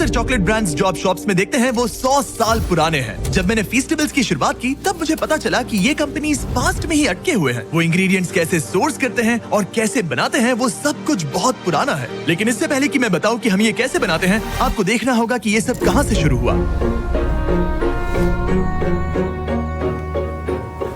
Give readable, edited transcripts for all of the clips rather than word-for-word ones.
ज्यादातर chocolate brands जो आप शॉप्स में देखते हैं वो 100 साल पुराने हैं। जब मैंने फीस्टेबल्स की शुरुआत की तब मुझे पता चला कि ये कंपनीज पास्ट में ही अटके हुए हैं। वो इंग्रेडिएंट्स कैसे सोर्स करते हैं और कैसे बनाते हैं वो सब कुछ बहुत पुराना है। लेकिन इससे पहले कि मैं बताऊं कि हम ये कैसे बनाते हैं, आपको देखना होगा कि ये सब कहां से शुरू हुआ।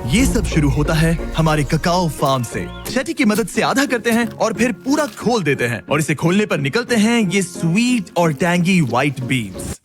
ये सब शुरू होता है हमारे ककाओ फार्म से। छठी की मदद से आधा करते हैं और फिर पूरा खोल देते हैं और इसे खोलने पर निकलते हैं ये स्वीट और टैंगी व्हाइट बीन्स।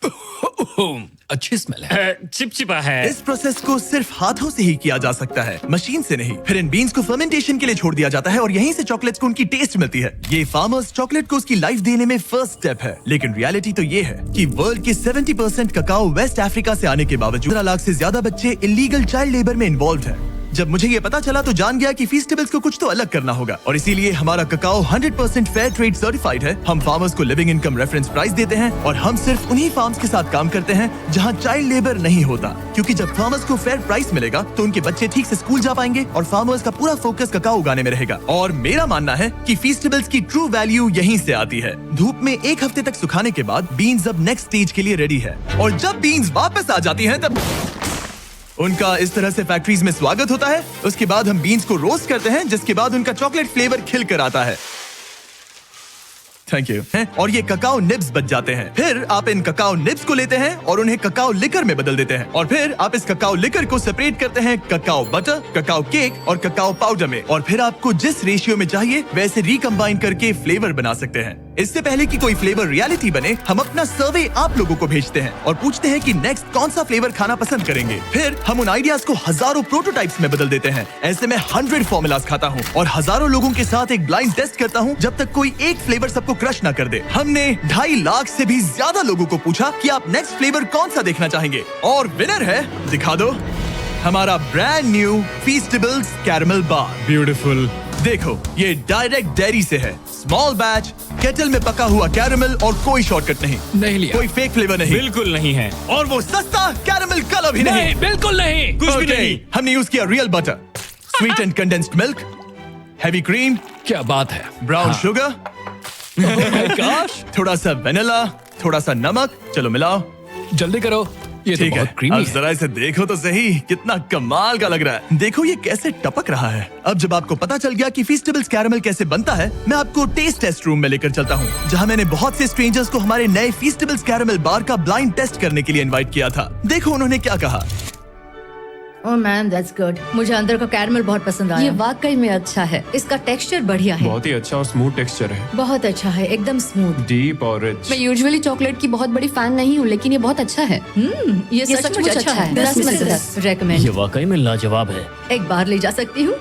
अच्छी स्मेल है। चिपचिपा है। इस प्रोसेस को सिर्फ हाथों से ही किया जा सकता है, मशीन से नहीं। फिर इन बीन्स को फर्मेंटेशन के लिए छोड़ दिया जाता है और यहीं से चॉकलेट्स को उनकी टेस्ट मिलती है। ये फार्मर्स चॉकलेट को उसकी लाइफ देने में फर्स्ट स्टेप है। लेकिन रियलिटी तो ये है कि वर्ल्ड के 70% ककाओ वेस्ट अफ्रीका से आने के बावजूद 15 लाख से ज्यादा बच्चे इलीगल चाइल्ड लेबर में इन्वॉल्व है। जब मुझे ये पता चला तो जान गया कि फीस्टेबल्स को कुछ तो अलग करना होगा और इसीलिए हमारा ककाओ 100% फेयर ट्रेड सर्टिफाइड है। हम फार्मर्स को लिविंग इनकम रेफरेंस प्राइस देते हैं और हम सिर्फ उन्हीं फार्म्स के साथ काम करते हैं जहां चाइल्ड लेबर नहीं होता, क्योंकि जब फार्मर्स को फेयर प्राइस मिलेगा तो उनके बच्चे ठीक से स्कूल जा पाएंगे और फार्मर्स का पूरा फोकस ककाओ उगाने में रहेगा। और मेरा मानना है कि फीस्टेबल्स की ट्रू वैल्यू यहीं से आती है। धूप में 1 हफ्ते तक सुखाने के बाद बीन्स अब नेक्स्ट स्टेज के लिए रेडी है और जब बीन्स वापस आ जाती हैं तब उनका इस तरह से फैक्ट्रीज में स्वागत होता है। उसके बाद हम बीन्स को रोस्ट करते हैं, जिसके बाद उनका चॉकलेट फ्लेवर खिल कर आता है। Thank you. और ये ककाओ निब्स बच जाते हैं। फिर आप इन ककाओ निब्स को लेते हैं और उन्हें ककाओ लिकर में बदल देते हैं और फिर आप इस ककाओ लिकर को सेपरेट करते हैं ककाओ बटर, ककाओ केक और ककाओ पाउडर में। और फिर आपको जिस रेशियो में चाहिए वैसे रिकम्बाइन करके फ्लेवर बना सकते हैं। इससे पहले कि कोई फ्लेवर रियलिटी बने, हम अपना सर्वे आप लोगों को भेजते हैं और पूछते हैं कि नेक्स्ट कौन सा फ्लेवर खाना पसंद करेंगे। फिर हम उन आइडियाज को हजारों प्रोटोटाइप्स में बदल देते हैं। ऐसे में 100 फॉर्मूलाज खाता हूँ और हजारों लोगों के साथ एक ब्लाइंड टेस्ट करता हूँ जब तक कोई एक फ्लेवर सबको क्रश ना कर दे। हमने 2.5 लाख से भी ज्यादा लोगों को पूछा कि आप नेक्स्ट फ्लेवर कौन सा देखना चाहेंगे और विनर है, दिखा दो, हमारा ब्रांड न्यू फीस्टेबल्स कैरमल बार। ब्यूटीफुल। देखो, ये डायरेक्ट डेयरी से है। स्मॉल बैच, केटल में पका हुआ कैरमल और कोई शॉर्टकट नहीं लिया। कोई फेक फ्लेवर नहीं, बिल्कुल नहीं है। और वो सस्ता कैरमल कलर भी नहीं, बिल्कुल नहीं। कुछ भी नहीं। हमने यूज किया real butter, sweet and condensed milk, heavy cream, क्या बात है। ब्राउन शुगर, थोड़ा सा वेनिला, थोड़ा सा नमक। चलो मिलाओ, जल्दी करो, ये तो ठीक बहुत है। क्रीमी अब है। जरा इसे देखो तो सही, कितना कमाल का लग रहा है। देखो ये कैसे टपक रहा है। अब जब आपको पता चल गया कि फीस्टेबल्स कैरमल कैसे बनता है, मैं आपको टेस्ट टेस्ट रूम में लेकर चलता हूँ, जहाँ मैंने बहुत से स्ट्रेंजर्स को हमारे नए फीस्टेबल्स कैरमल बार का ब्लाइंड टेस्ट करने के लिए इनवाइट किया था। देखो उन्होंने क्या कहा। ओह मैम, दैट्स गुड। मुझे अंदर का कैरमल बहुत पसंद आया। ये वाकई में अच्छा है। इसका टेक्सचर बढ़िया है। बहुत ही अच्छा और स्मूथ टेक्सचर है। बहुत अच्छा है, एकदम स्मूथ। डीप और रिच। मैं यूजुअली चॉकलेट की बहुत बड़ी फैन नहीं हूँ, लेकिन ये बहुत अच्छा है। ये सचमुच अच्छा है। 10 में से 10। रेकमेंड। ये वाकई में लाजवाब है। एक बार ले जा सकती हूँ।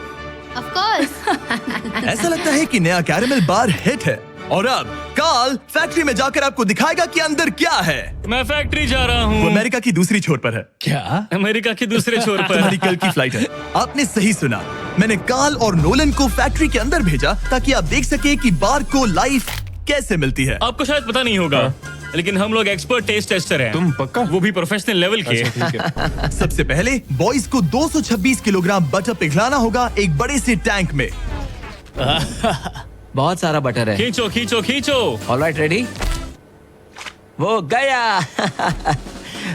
Of course. ऐसा लगता है कि नया कैरमल बार हिट है। और अब कार्ल फैक्ट्री में जाकर आपको दिखाएगा कि अंदर क्या है। मैं फैक्ट्री जा रहा वो हूँ। अमेरिका की दूसरी छोर पर है। क्या? अमेरिका के दूसरे छोर तुम्हारी पर। कल की फ्लाइट है। आपने सही सुना, मैंने कार्ल और नोलन को फैक्ट्री के अंदर भेजा ताकि आप देख सके कि बार को लाइफ कैसे मिलती है। आपको शायद पता नहीं होगा, लेकिन हम लोग एक्सपर्ट टेस्ट टेस्टर हैं। तुम पक्का? वो भी प्रोफेशनल लेवल के। अच्छा, ठीक है। सबसे पहले बॉयज को 226 किलोग्राम बटर पिघलाना होगा एक बड़े से टैंक में। बहुत सारा बटर है। खींचो खींचो खींचो। Alright, ready? वो गया।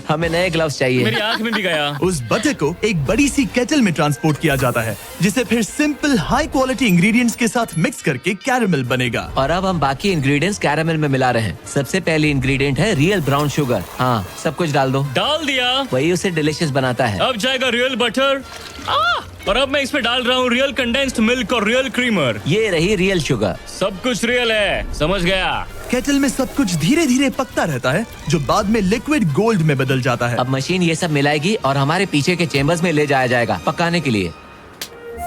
हमें नए ग्लव्स चाहिए। मेरी आंख में भी गया। उस बटर को एक बड़ी सी केटल में ट्रांसपोर्ट किया जाता है, जिसे फिर सिंपल हाई क्वालिटी इंग्रेडिएंट्स के साथ मिक्स करके कैरमल बनेगा। और अब हम बाकी इंग्रेडिएंट्स कैरमल में मिला रहे हैं। सबसे पहली इंग्रेडिएंट है रियल ब्राउन शुगर। हाँ, सब कुछ डाल दो। डाल दिया। वही उसे डिलीशियस बनाता है। अब जाएगा रियल बटर। और अब मैं इसमें डाल रहा हूँ रियल कंडेंस्ड मिल्क और रियल क्रीमर। ये रही रियल शुगर। सब कुछ रियल है, समझ गया। केटल में सब कुछ धीरे धीरे पकता रहता है, जो बाद में लिक्विड गोल्ड में बदल जाता है। अब मशीन ये सब मिलाएगी और हमारे पीछे के चेम्बर्स में ले जाया जाएगा पकाने के लिए।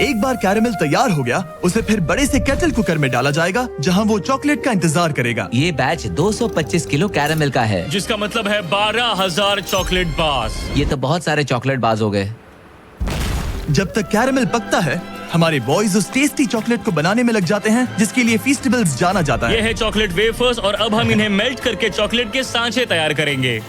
एक बार कैरमल तैयार हो गया, उसे फिर बड़े से केटल कुकर में डाला जाएगा, जहां वो चॉकलेट का इंतजार करेगा। ये बैच 225 किलो कैरमल का है, जिसका मतलब है 12,000 चॉकलेट बार्स। ये तो बहुत सारे चॉकलेट बाज हो गए। जब तक कैरमल पकता है, हमारे बॉयज उस टेस्टी चॉकलेट को बनाने में लग जाते हैं, जिसके लिए फीस्टेबल्स जाना जाता है। ये है चॉकलेट वेफर्स और अब हम इन्हें मेल्ट करके चॉकलेट के सांचे तैयार करेंगे।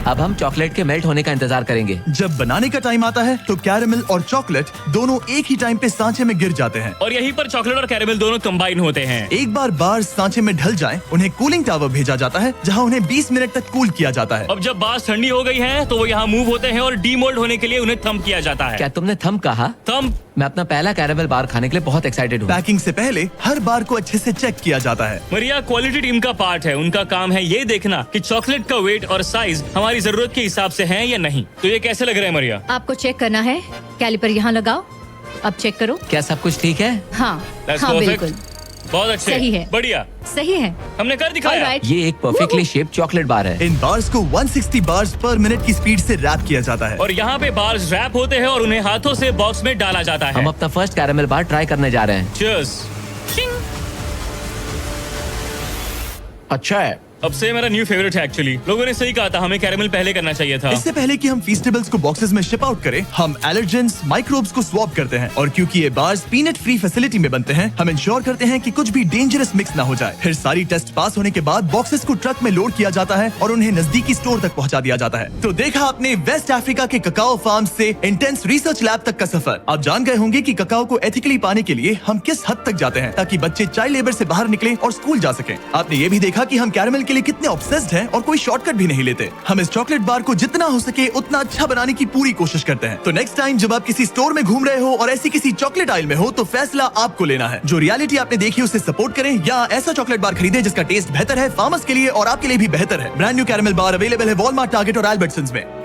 अब हम चॉकलेट के मेल्ट होने का इंतजार करेंगे। जब बनाने का टाइम आता है तो कैरेमल और चॉकलेट दोनों एक ही टाइम पे सांचे में गिर जाते हैं। और यहीं पर चॉकलेट और कैरेमल दोनों कंबाइन होते हैं। एक बार बार्स सांचे में ढल जाएं, उन्हें कूलिंग टावर भेजा जाता है जहां उन्हें 20 मिनट तक कूल किया जाता है। अब जब बार्स ठंडी हो गई हैं, तो वो यहाँ मूव होते हैं और डीमोल्ड होने के लिए उन्हें थंब किया जाता है। क्या तुमने थम कहा? थंब। मैं अपना पहला कैरेमल बार खाने के लिए बहुत एक्साइटेड हूँ। पैकिंग से पहले हर बार को अच्छे से चेक किया जाता है। मरिया क्वालिटी टीम का पार्ट है। उनका काम है ये देखना कि चॉकलेट का वेट और साइज हमारी जरूरत के हिसाब से है या नहीं। तो ये कैसे लग रहा है मरिया? आपको चेक करना है, कैलिपर यहाँ लगाओ, अब चेक करो। क्या सब कुछ ठीक है? हाँ That's हाँ perfect. बिल्कुल बहुत अच्छे। सही है। बढ़िया। सही है। हमने कर दिखाया। Alright. ये एक परफेक्टली शेप्ड चॉकलेट बार है। इन बार्स को 160 बार्स पर मिनट की स्पीड से रैप किया जाता है। और यहाँ पे बार्स रैप होते हैं और उन्हें हाथों से बॉक्स में डाला जाता है। हम अपना फर्स्ट कैरेमल बार ट्राई करने जा रहे हैं। Cheers. अच्छा है। अब से मेरा न्यू फेवरेट है एक्चुअली। लोगों ने सही कहा था, हमें कैरेमल पहले करना चाहिए था। इससे पहले कि हम फीस्टेबल्स को बॉक्सेस में शिप आउट करें, हम एलर्जेंस माइक्रोब्स को स्वैप करते हैं। और क्योंकि ये बार्स पीनट फ्री फैसिलिटी में बनते हैं, हम इंश्योर करते हैं कि कुछ भी डेंजरस मिक्स ना हो जाए। फिर सारी टेस्ट पास होने के बाद बॉक्सेस को ट्रक में लोड किया जाता है और उन्हें नजदीकी स्टोर तक पहुंचा दिया जाता है। तो देखा आपने वेस्ट अफ्रीका के ककाओ फार्म से इंटेंस रिसर्च लैब तक का सफर। आप जान गए होंगे कि ककाओ को एथिकली पाने के लिए हम किस हद तक जाते हैं ताकि बच्चे चाइल्ड लेबर से बाहर निकले और स्कूल जा सके। आपने ये भी देखा कि हम कैरेमल के लिए कितने ऑब्सेस्ड हैं और कोई शॉर्टकट भी नहीं लेते। हम इस चॉकलेट बार को जितना हो सके उतना अच्छा बनाने की पूरी कोशिश करते हैं। तो नेक्स्ट टाइम जब आप किसी स्टोर में घूम रहे हो और ऐसी किसी चॉकलेट आइल में हो, तो फैसला आपको लेना है। जो रियलिटी आपने देखी उसे सपोर्ट करें या ऐसा चॉकलेट बार खरीदें जिसका टेस्ट बेहतर है, फार्मर्स के लिए और आपके लिए भी बेहतर है। ब्रांड न्यू कैरेमल बार अवेलेबल है वॉलमार्ट, टारगेट और एल्बर्टसन्स में।